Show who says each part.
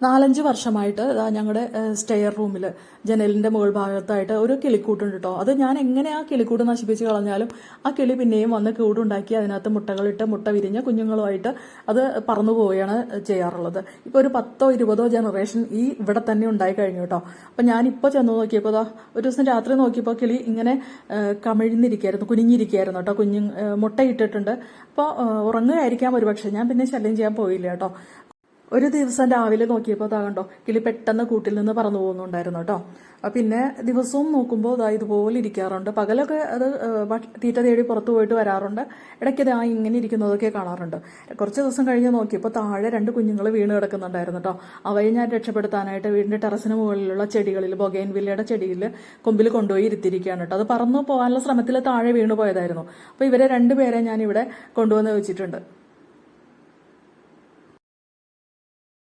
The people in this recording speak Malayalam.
Speaker 1: 4-5 വർഷമായിട്ട് ഞങ്ങളുടെ സ്റ്റെയർ റൂമിൽ ജനലിന്റെ മുകൾ ഭാഗത്തായിട്ട് ഒരു കിളിക്കൂട്ടുണ്ട് കേട്ടോ. അത് ഞാൻ എങ്ങനെ ആ കിളിക്കൂട് നശിപ്പിച്ച് കളഞ്ഞാലും ആ കിളി പിന്നെയും വന്ന് കൂടുണ്ടാക്കി അതിനകത്ത് മുട്ടകളിട്ട് മുട്ട വിരിഞ്ഞ് കുഞ്ഞുങ്ങളുമായിട്ട് അത് പറന്നു പോവുകയാണ് ചെയ്യാറുള്ളത്. ഇപ്പോൾ ഒരു 10-20 ജനറേഷൻ ഇവിടെ തന്നെ ഉണ്ടായി കഴിഞ്ഞു കേട്ടോ. അപ്പം ഞാനിപ്പോൾ ചെന്ന് നോക്കിയപ്പോൾ ഒരു ദിവസം രാത്രി നോക്കിയപ്പോൾ കിളി ഇങ്ങനെ കമിഴ്ന്നിരിക്കുകയായിരുന്നു, കുനിഞ്ഞിരിക്കുകയായിരുന്നു കേട്ടോ. മുട്ട ഇട്ടിട്ടുണ്ട്. അപ്പോൾ ഉറങ്ങുകയായിരിക്കാം ഒരുപക്ഷെ. ഞാൻ പിന്നെ ശല്യം ചെയ്യാൻ പോയില്ല കേട്ടോ. ഒരു ദിവസം രാവിലെ നോക്കിയപ്പോൾ കണ്ടോ കിളി പെട്ടെന്ന് കൂട്ടിൽ നിന്ന് പറന്നു പോകുന്നുണ്ടായിരുന്നു കേട്ടോ. പിന്നെ ദിവസവും നോക്കുമ്പോൾ ഇതുപോലെ ഇരിക്കാറുണ്ട്. പകലൊക്കെ അത് തീറ്റ തേടി പുറത്തു പോയിട്ട് വരാറുണ്ട്. ഇടയ്ക്ക് ഇങ്ങനെ ഇരിക്കുന്നതൊക്കെ കാണാറുണ്ട്. കുറച്ച് ദിവസം കഴിഞ്ഞ് നോക്കിയപ്പോൾ താഴെ 2 കുഞ്ഞുങ്ങൾ വീണ് കിടക്കുന്നുണ്ടായിരുന്നു കേട്ടോ. അവയെ ഞാൻ രക്ഷപ്പെടുത്താനായിട്ട് വീടിന്റെ ടെറസിന് മുകളിലുള്ള ചെടികളിൽ, ബൊഗൈൻവില്ലയുടെ ചെടിയിൽ കൊമ്പിൽ കൊണ്ടുപോയി ഇരുത്തിയിരിക്കുകയാണ് കേട്ടോ. അത് പറന്നു പോകാനുള്ള ശ്രമത്തിൽ താഴെ വീണു പോയതായിരുന്നു. അപ്പോൾ ഇവരെ 2 പേരെ ഞാൻ ഇവിടെ കൊണ്ടുവന്ന് വെച്ചിട്ടുണ്ട്.